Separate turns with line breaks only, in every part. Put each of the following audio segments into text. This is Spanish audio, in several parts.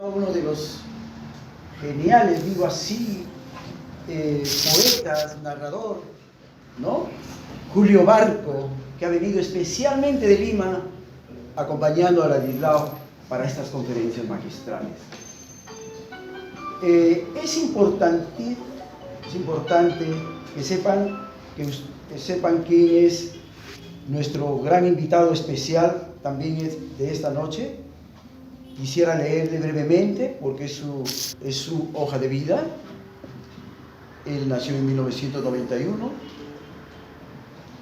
Uno de los geniales, digo así, poetas, narrador, ¿no? Julio Barco, que ha venido especialmente de Lima acompañando a Ladislao para estas conferencias magistrales. Es importante que sepan quién es nuestro gran invitado especial también de esta noche. Quisiera leerle brevemente porque es su hoja de vida. Él nació en 1991.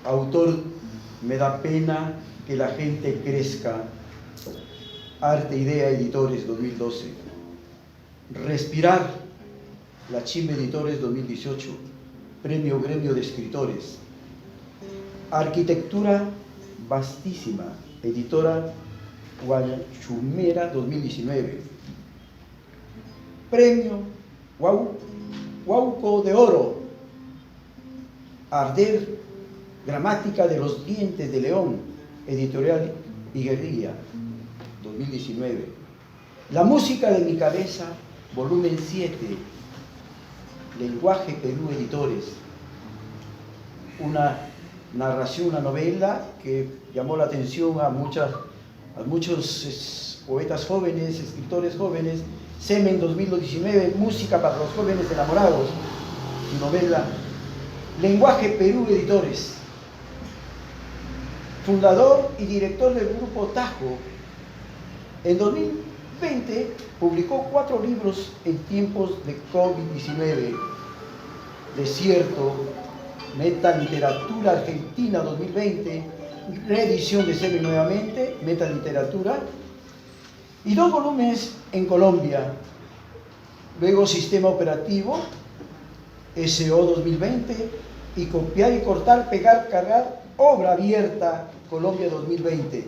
Autor Me da pena que la gente crezca. Arte Idea Editores 2012. Respirar, La Chimba Editores 2018. Premio Gremio de Escritores. Arquitectura Vastísima, Editora Guaychumera 2019. Premio Huauco de Oro. Arder, Gramática de los Dientes de León, Editorial Higuerilla 2019. La música de mi cabeza, volumen 7, Lenguaje Perú Editores. Una narración, una novela que llamó la atención a muchos poetas jóvenes, escritores jóvenes. Semen 2019, Música para los jóvenes enamorados, su novela. Lenguaje Perú Editores. Fundador y director del grupo Tajo. En 2020 publicó 4 libros en tiempos de COVID-19. Desierto, Metaliteratura Argentina 2020, reedición de Semen nuevamente, Metaliteratura, y 2 volúmenes en Colombia. Luego Sistema Operativo, SO 2020, y Copiar y Cortar, Pegar, Cargar, Obra Abierta, Colombia 2020.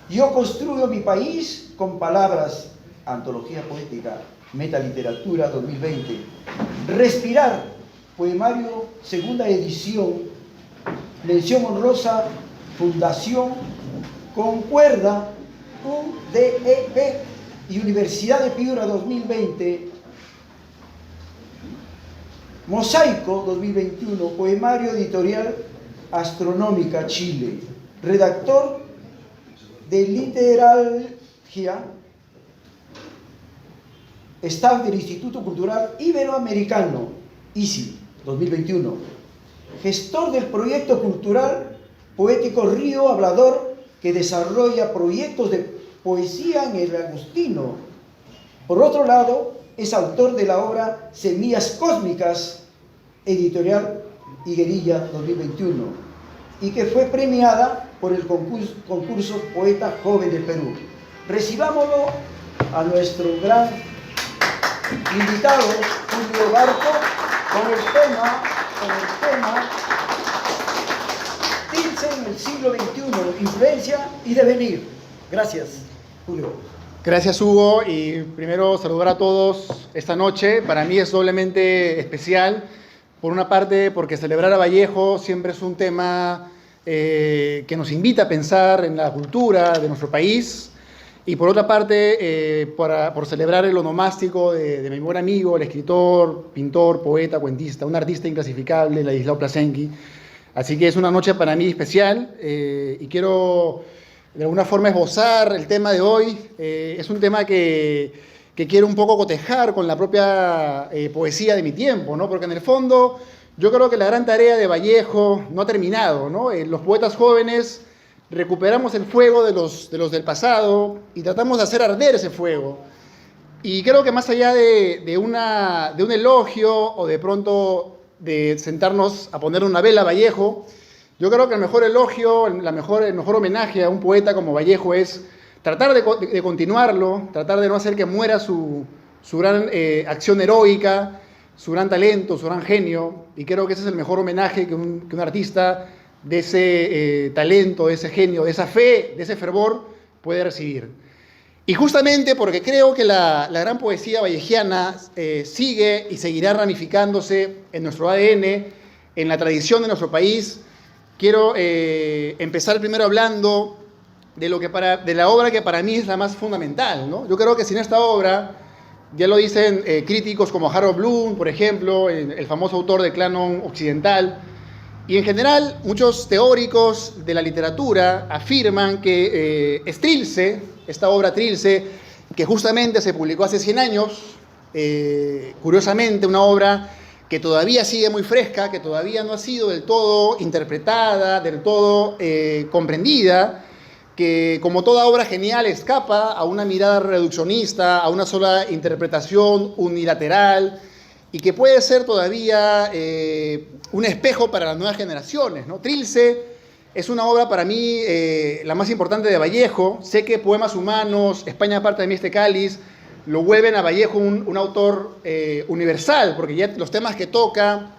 Yo construyo mi país con palabras, Antología Poética, Metaliteratura 2020. Respirar, poemario, segunda edición, mención honrosa, Fundación Concuerda, UDEP y Universidad de Piura 2020. Mosaico 2021, poemario editorial Astronómica Chile. Redactor de Literalgia, staff del Instituto Cultural Iberoamericano, ICI 2021. Gestor del proyecto cultural poético Río Hablador, que desarrolla proyectos de poesía en el Agustino. Por otro lado, es autor de la obra Semillas Cósmicas, Editorial Higuerilla 2021, y que fue premiada por el concurso Poeta Joven del Perú. Recibámoslo a nuestro gran invitado, Julio Barco, con el tema Tilce en el siglo XXI, influencia y devenir. Gracias, Julio.
Gracias, Hugo, y primero saludar a todos esta noche. Para mí es doblemente especial. Por una parte, porque celebrar a Vallejo siempre es un tema que nos invita a pensar en la cultura de nuestro país. Y por otra parte, por celebrar el onomástico de mi buen amigo, el escritor, pintor, poeta, cuentista, un artista inclasificable, Ladislao Plasencia. Así que es una noche para mí especial y quiero de alguna forma esbozar el tema de hoy. Es un tema que quiero un poco cotejar con la propia poesía de mi tiempo, ¿no? Porque en el fondo yo creo que la gran tarea de Vallejo no ha terminado, ¿no? Los poetas jóvenes recuperamos el fuego de los del pasado y tratamos de hacer arder ese fuego. Y creo que más allá de un elogio o de pronto de sentarnos a poner una vela a Vallejo, yo creo que el mejor elogio, el mejor homenaje a un poeta como Vallejo es tratar de continuarlo, tratar de no hacer que muera su gran acción heroica, su gran talento, su gran genio, y creo que ese es el mejor homenaje que un artista de ese talento, de ese genio, de esa fe, de ese fervor puede recibir. Y justamente porque creo que la gran poesía vallejiana sigue y seguirá ramificándose en nuestro ADN, en la tradición de nuestro país, quiero empezar primero hablando de la obra que para mí es la más fundamental, ¿no? Yo creo que sin esta obra Ya lo dicen críticos como Harold Bloom, por ejemplo, el famoso autor del Canon Occidental. Y en general, muchos teóricos de la literatura afirman que Trilce, esta obra Trilce, que justamente se publicó hace 100 años, curiosamente una obra que todavía sigue muy fresca, que todavía no ha sido del todo interpretada, del todo comprendida, que como toda obra genial escapa a una mirada reduccionista, a una sola interpretación unilateral, y que puede ser todavía un espejo para las nuevas generaciones, ¿no? Trilce es una obra para mí la más importante de Vallejo. Sé que Poemas Humanos, España parte de mí este cáliz, lo vuelven a Vallejo un autor universal, porque ya los temas que toca,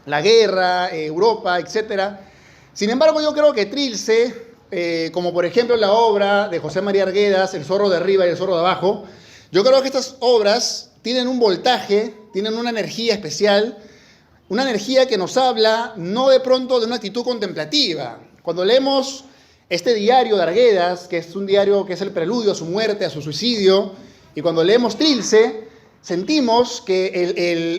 la guerra, Europa, etc. Sin embargo, yo creo que Trilce, como por ejemplo la obra de José María Arguedas, El zorro de arriba y el zorro de abajo, yo creo que estas obras tienen un voltaje, tienen una energía especial, una energía que nos habla no de pronto de una actitud contemplativa. Cuando leemos este diario de Arguedas, que es un diario que es el preludio a su muerte, a su suicidio, y cuando leemos Trilce, sentimos que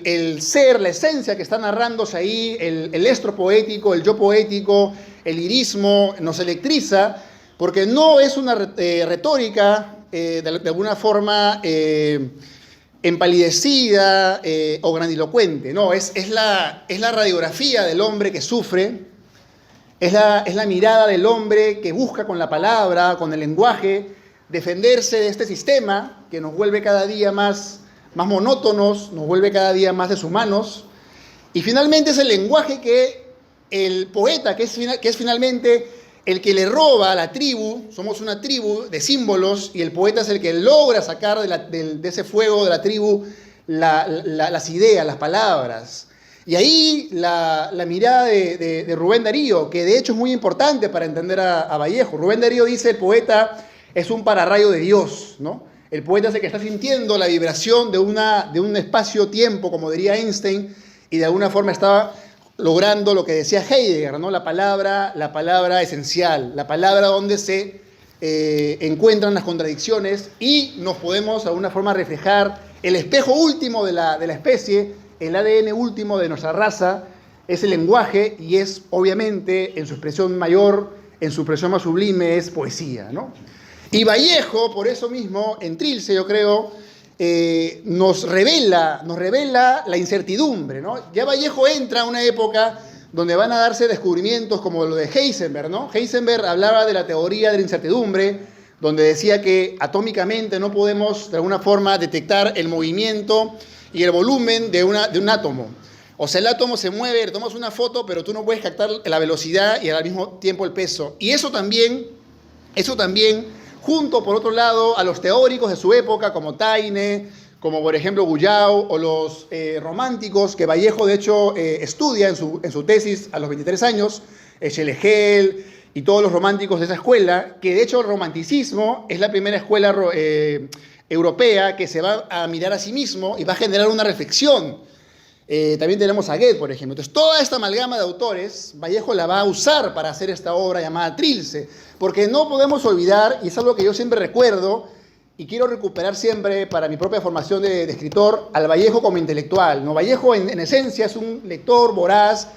el ser, la esencia que está narrándose ahí, el estro poético, el yo poético, el lirismo, nos electriza, porque no es una retórica de alguna forma empalidecida o grandilocuente. No, es la radiografía del hombre que sufre, es la mirada del hombre que busca con la palabra, con el lenguaje, defenderse de este sistema que nos vuelve cada día más monótonos, nos vuelve cada día más deshumanos. Y finalmente es el lenguaje que el poeta, que es finalmente el que le roba a la tribu, somos una tribu de símbolos, y el poeta es el que logra sacar de ese fuego de la tribu las ideas, las palabras. Y ahí la mirada de Rubén Darío, que de hecho es muy importante para entender a Vallejo. Rubén Darío dice: el poeta es un pararrayo de Dios, ¿no? El poeta es el que está sintiendo la vibración de un espacio-tiempo, como diría Einstein, y de alguna forma está logrando lo que decía Heidegger, ¿no? La palabra esencial, la palabra donde se encuentran las contradicciones y nos podemos de alguna forma reflejar. El espejo último de la especie, el ADN último de nuestra raza, es el lenguaje, y es obviamente en su expresión mayor, en su expresión más sublime, es poesía, ¿no? Y Vallejo, por eso mismo, en Trilce, yo creo, nos revela la incertidumbre, ¿no? Ya Vallejo entra a una época donde van a darse descubrimientos como lo de Heisenberg, ¿no? Heisenberg hablaba de la teoría de la incertidumbre, donde decía que atómicamente no podemos de alguna forma detectar el movimiento y el volumen de un átomo. O sea, el átomo se mueve, le tomas una foto, pero tú no puedes captar la velocidad y al mismo tiempo el peso. Y eso también, junto por otro lado a los teóricos de su época, como Taine, como por ejemplo Guyau, o los románticos, que Vallejo de hecho estudia en su tesis a los 23 años, Schlegel y todos los románticos de esa escuela, que de hecho el romanticismo es la primera escuela europea que se va a mirar a sí mismo y va a generar una reflexión. También tenemos a Goethe, por ejemplo. Entonces, toda esta amalgama de autores, Vallejo la va a usar para hacer esta obra llamada Trilce, porque no podemos olvidar, y es algo que yo siempre recuerdo, y quiero recuperar siempre para mi propia formación de escritor, al Vallejo como intelectual, ¿no? Vallejo, en esencia, es un lector voraz,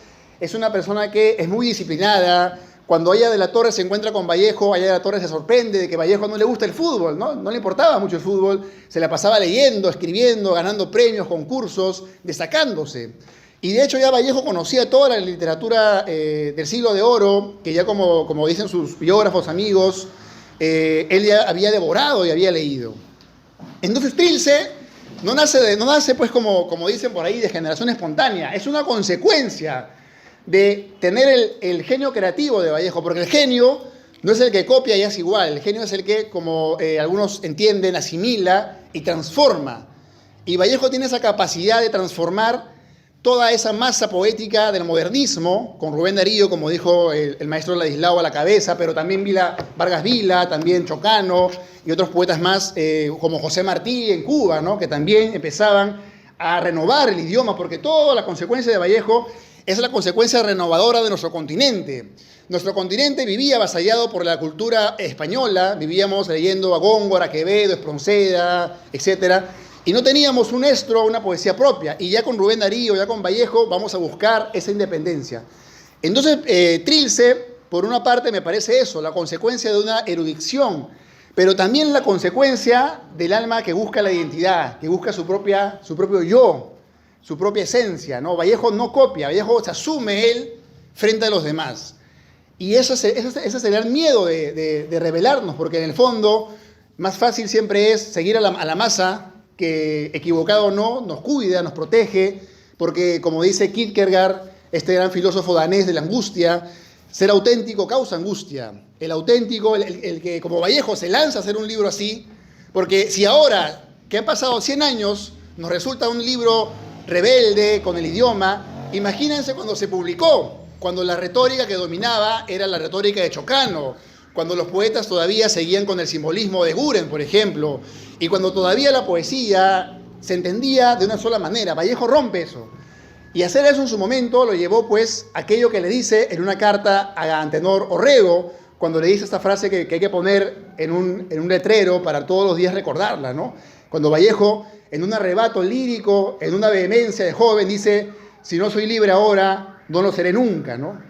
es una persona que es muy disciplinada. Cuando Aya de la Torre se encuentra con Vallejo, Aya de la Torre se sorprende de que Vallejo no le gusta el fútbol, ¿no? No le importaba mucho el fútbol, se la pasaba leyendo, escribiendo, ganando premios, concursos, destacándose. Y de hecho ya Vallejo conocía toda la literatura del siglo de oro, que ya como dicen sus biógrafos amigos, él ya había devorado y había leído. Entonces Trilce no nace pues como dicen por ahí, de generación espontánea, es una consecuencia de tener el genio creativo de Vallejo, porque el genio no es el que copia y hace igual, el genio es el que, como algunos entienden, asimila y transforma. Y Vallejo tiene esa capacidad de transformar toda esa masa poética del modernismo, con Rubén Darío, como dijo el maestro Ladislao, a la cabeza, pero también Vargas Vila, también Chocano y otros poetas más, como José Martí en Cuba, ¿no? Que también empezaban a renovar el idioma, porque toda la consecuencia de Vallejo es la consecuencia renovadora de nuestro continente. Nuestro continente vivía avasallado por la cultura española, vivíamos leyendo a Góngora, Quevedo, Espronceda, etc. Y no teníamos un estro, una poesía propia. Y ya con Rubén Darío, ya con Vallejo, vamos a buscar esa independencia. Entonces, Trilce, por una parte, me parece eso, la consecuencia de una erudición, pero también la consecuencia del alma que busca la identidad, que busca su propio yo, su propia esencia, ¿no? Vallejo no copia, Vallejo se asume él frente a los demás. Y ese sería el miedo de rebelarnos, porque en el fondo, más fácil siempre es seguir a la masa, que equivocado o no, nos cuida, nos protege, porque como dice Kierkegaard, este gran filósofo danés de la angustia, ser auténtico causa angustia. El auténtico, el que como Vallejo se lanza a hacer un libro así, porque si ahora, que han pasado 100 años, nos resulta un libro rebelde con el idioma, imagínense cuando se publicó, cuando la retórica que dominaba era la retórica de Chocano, cuando los poetas todavía seguían con el simbolismo de Guren, por ejemplo, y cuando todavía la poesía se entendía de una sola manera. Vallejo rompe eso. Y hacer eso en su momento lo llevó pues aquello que le dice en una carta a Antenor Orrego, cuando le dice esta frase que hay que poner en un letrero para todos los días recordarla, ¿no? Cuando Vallejo, en un arrebato lírico, en una vehemencia de joven, dice, si no soy libre ahora, no lo seré nunca, ¿no?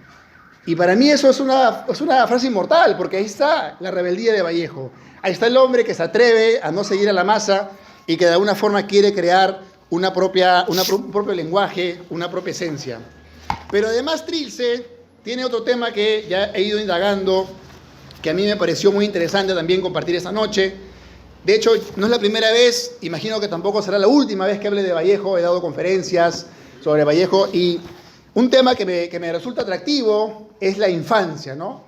Y para mí eso es una frase inmortal, porque ahí está la rebeldía de Vallejo. Ahí está el hombre que se atreve a no seguir a la masa y que de alguna forma quiere crear un propio lenguaje, una propia esencia. Pero además Trilce tiene otro tema que ya he ido indagando, que a mí me pareció muy interesante también compartir esta noche. De hecho, no es la primera vez, imagino que tampoco será la última vez que hable de Vallejo. He dado conferencias sobre Vallejo y un tema que me resulta atractivo es la infancia, ¿no?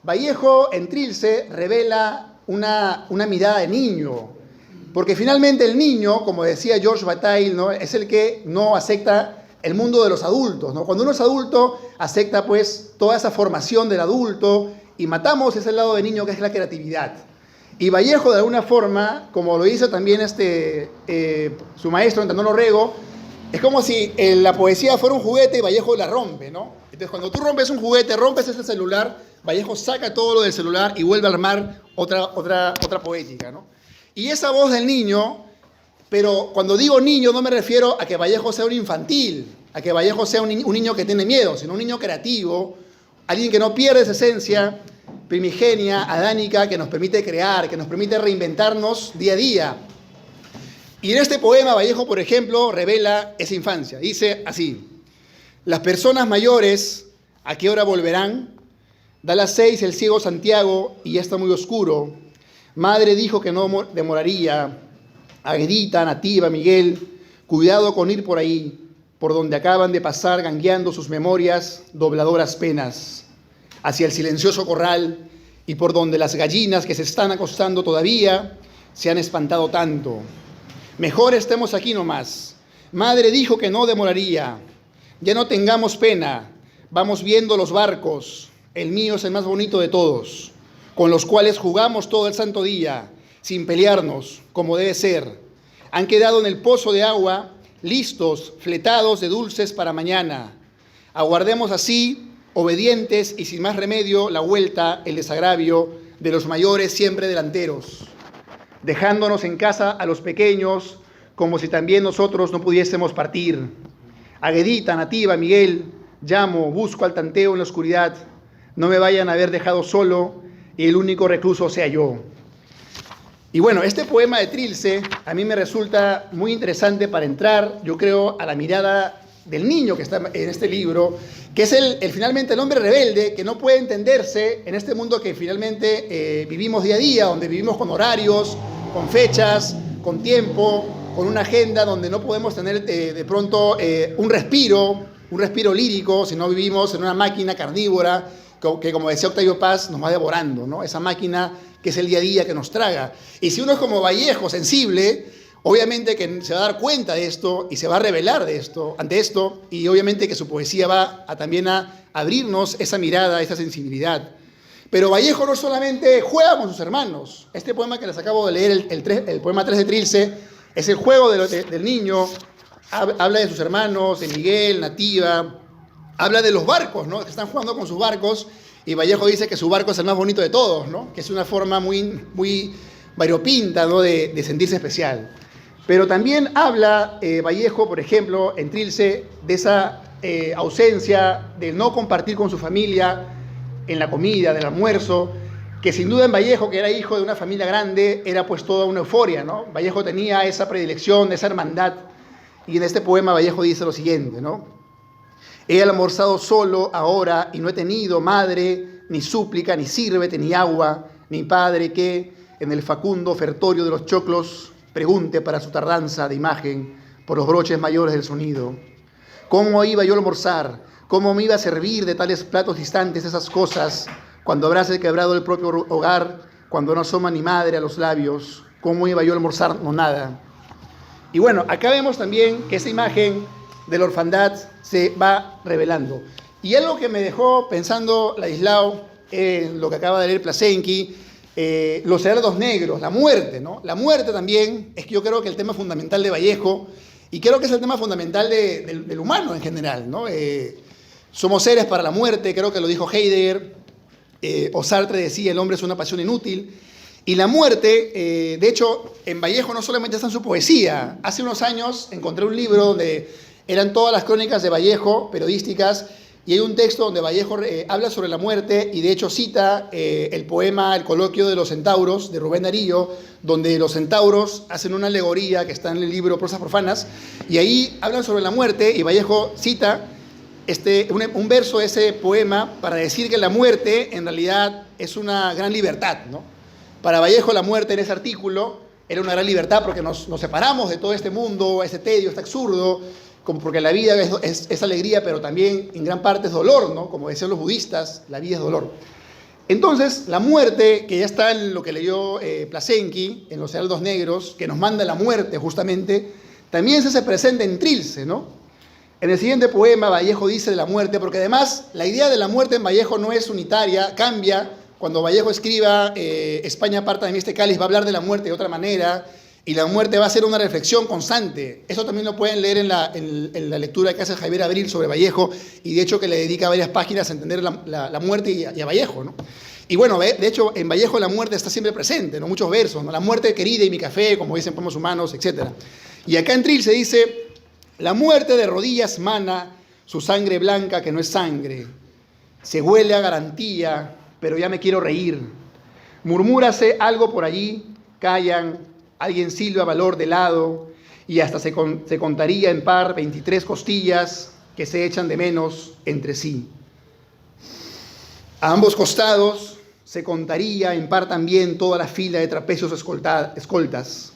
Vallejo en Trilce revela una mirada de niño, porque finalmente el niño, como decía Georges Bataille, ¿no? Es el que no acepta el mundo de los adultos, ¿no? Cuando uno es adulto, acepta pues toda esa formación del adulto y matamos ese lado de niño que es la creatividad. Y Vallejo, de alguna forma, como lo dice también su maestro, Antenor Orrego, es como si la poesía fuera un juguete y Vallejo la rompe, ¿no? Entonces, cuando tú rompes un juguete, rompes ese celular, Vallejo saca todo lo del celular y vuelve a armar otra poética, ¿no? Y esa voz del niño, pero cuando digo niño no me refiero a que Vallejo sea un infantil, a que Vallejo sea un niño que tiene miedo, sino un niño creativo, alguien que no pierde esa esencia primigenia, adánica, que nos permite crear, que nos permite reinventarnos día a día. Y en este poema Vallejo, por ejemplo, revela esa infancia. Dice así: las personas mayores, ¿a qué hora volverán? Da las 6 el ciego Santiago y ya está muy oscuro. Madre dijo que no demoraría. Aguedita, Nativa, Miguel, cuidado con ir por ahí, por donde acaban de pasar gangueando sus memorias, dobladoras penas, hacia el silencioso corral y por donde las gallinas que se están acostando todavía se han espantado tanto. Mejor estemos aquí nomás. Madre dijo que no demoraría. Ya no tengamos pena. Vamos viendo los barcos. El mío es el más bonito de todos, con los cuales jugamos todo el santo día, sin pelearnos, como debe ser. Han quedado en el pozo de agua, listos, fletados de dulces para mañana. Aguardemos así, obedientes y sin más remedio, la vuelta, el desagravio de los mayores siempre delanteros, dejándonos en casa a los pequeños, como si también nosotros no pudiésemos partir. Aguedita, Nativa, Miguel, llamo, busco al tanteo en la oscuridad, no me vayan a haber dejado solo y el único recluso sea yo. Y bueno, este poema de Trilce a mí me resulta muy interesante para entrar, yo creo, a la mirada del niño que está en este libro, que es finalmente el hombre rebelde que no puede entenderse en este mundo que finalmente vivimos día a día, donde vivimos con horarios, con fechas, con tiempo, con una agenda donde no podemos tener de pronto un respiro lírico, si no vivimos en una máquina carnívora que, como decía Octavio Paz, nos va devorando, ¿no? Esa máquina que es el día a día que nos traga. Y si uno es como Vallejo, sensible, obviamente que se va a dar cuenta de esto y se va a revelar ante esto, y obviamente que su poesía va también a abrirnos esa mirada, esa sensibilidad. Pero Vallejo no solamente juega con sus hermanos. Este poema que les acabo de leer, el poema 3 de Trilce, es el juego del niño, habla de sus hermanos, de Miguel, Nativa, habla de los barcos, ¿no? Que están jugando con sus barcos, y Vallejo dice que su barco es el más bonito de todos, ¿no? Que es una forma muy variopinta, ¿no? de sentirse especial. Pero también habla Vallejo, por ejemplo, en Trilce, de esa ausencia de no compartir con su familia en la comida, del almuerzo, que sin duda en Vallejo, que era hijo de una familia grande, era pues toda una euforia, ¿no? Vallejo tenía esa predilección, esa hermandad, y en este poema Vallejo dice lo siguiente, ¿no? He almorzado solo ahora y no he tenido madre, ni súplica, ni sírvete, ni agua, ni padre que en el facundo ofertorio de los choclos pregunte para su tardanza de imagen por los broches mayores del sonido. ¿Cómo iba yo a almorzar? ¿Cómo me iba a servir de tales platos distantes esas cosas cuando abrace quebrado el propio hogar, cuando no asoma ni madre a los labios? ¿Cómo iba yo a almorzar? No nada. Y bueno, acá vemos también que esa imagen de la orfandad se va revelando. Y algo que me dejó pensando Ladislao en lo que acaba de leer Plaszenky, los heraldos negros, la muerte, ¿no? La muerte también es que yo creo que el tema fundamental de Vallejo, y creo que es el tema fundamental del humano en general, ¿no? Somos seres para la muerte, creo que lo dijo Heidegger, o Sartre decía, el hombre es una pasión inútil, y la muerte, de hecho, en Vallejo no solamente está en su poesía. Hace unos años encontré un libro donde eran todas las crónicas de Vallejo, periodísticas, y hay un texto donde Vallejo habla sobre la muerte y de hecho cita el poema El coloquio de los centauros de Rubén Darío, donde los centauros hacen una alegoría que está en el libro Prosas Profanas, y ahí hablan sobre la muerte y Vallejo cita un verso de ese poema para decir que la muerte en realidad es una gran libertad, ¿no? Para Vallejo la muerte en ese artículo era una gran libertad porque nos separamos de todo este mundo, este tedio, este absurdo, como porque la vida es alegría, pero también en gran parte es dolor, ¿no? Como decían los budistas, la vida es dolor. Entonces, la muerte, que ya está en lo que leyó Plaszenky, en Los heraldos negros, que nos manda la muerte justamente, también se hace presente en Trilce, ¿no? En el siguiente poema, Vallejo dice de la muerte, porque además la idea de la muerte en Vallejo no es unitaria, cambia. Cuando Vallejo escriba España aparta de mí este cáliz, va a hablar de la muerte de otra manera, y la muerte va a ser una reflexión constante. Eso también lo pueden leer en la lectura que hace Javier Abril sobre Vallejo, y de hecho que le dedica varias páginas a entender la muerte y a Vallejo, ¿no? Y bueno, de hecho en Vallejo la muerte está siempre presente, ¿no? Muchos versos, ¿no? La muerte querida y mi café, como dicen Poemas Humanos, etc. Y acá en Trilce dice, la muerte de rodillas mana su sangre blanca que no es sangre, se huele a garantía, pero ya me quiero reír. Murmúrase algo por allí, callan, alguien silba valor de lado, y hasta se contaría en par 23 costillas que se echan de menos entre sí. A ambos costados se contaría en par también toda la fila de trapecios escoltas.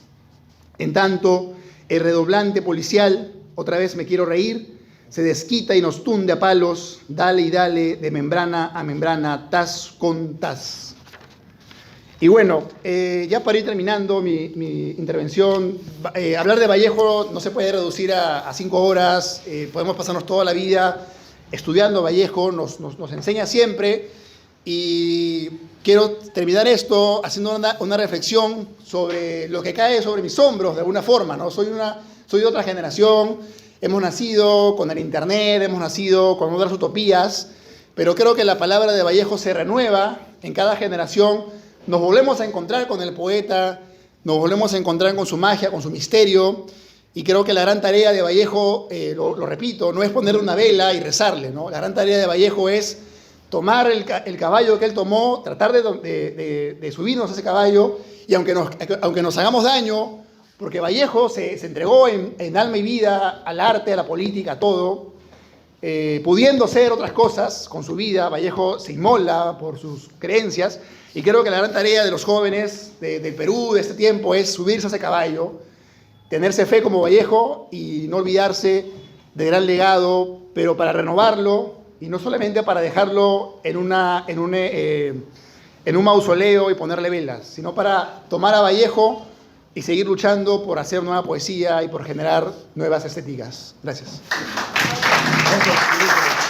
En tanto, el redoblante policial, otra vez me quiero reír, se desquita y nos tunde a palos, dale y dale, de membrana a membrana, tas con tas. Y bueno, ya para ir terminando mi intervención, hablar de Vallejo no se puede reducir a 5 horas, podemos pasarnos toda la vida estudiando Vallejo, nos enseña siempre, y quiero terminar esto haciendo una reflexión sobre lo que cae sobre mis hombros de alguna forma, ¿no? Soy de otra generación, hemos nacido con el internet, hemos nacido con otras utopías, pero creo que la palabra de Vallejo se renueva en cada generación. Nos volvemos a encontrar con el poeta, nos volvemos a encontrar con su magia, con su misterio, y creo que la gran tarea de Vallejo, lo repito, no es ponerle una vela y rezarle, ¿no? La gran tarea de Vallejo es tomar el caballo que él tomó, tratar de subirnos a ese caballo, y aunque nos hagamos daño, porque Vallejo se entregó en alma y vida al arte, a la política, a todo, pudiendo hacer otras cosas con su vida. Vallejo se inmola por sus creencias, y creo que la gran tarea de los jóvenes del Perú de este tiempo es subirse a ese caballo, tenerse fe como Vallejo y no olvidarse del gran legado, pero para renovarlo, y no solamente para dejarlo en un mausoleo y ponerle velas, sino para tomar a Vallejo y seguir luchando por hacer nueva poesía y por generar nuevas estéticas. Gracias.
Gracias.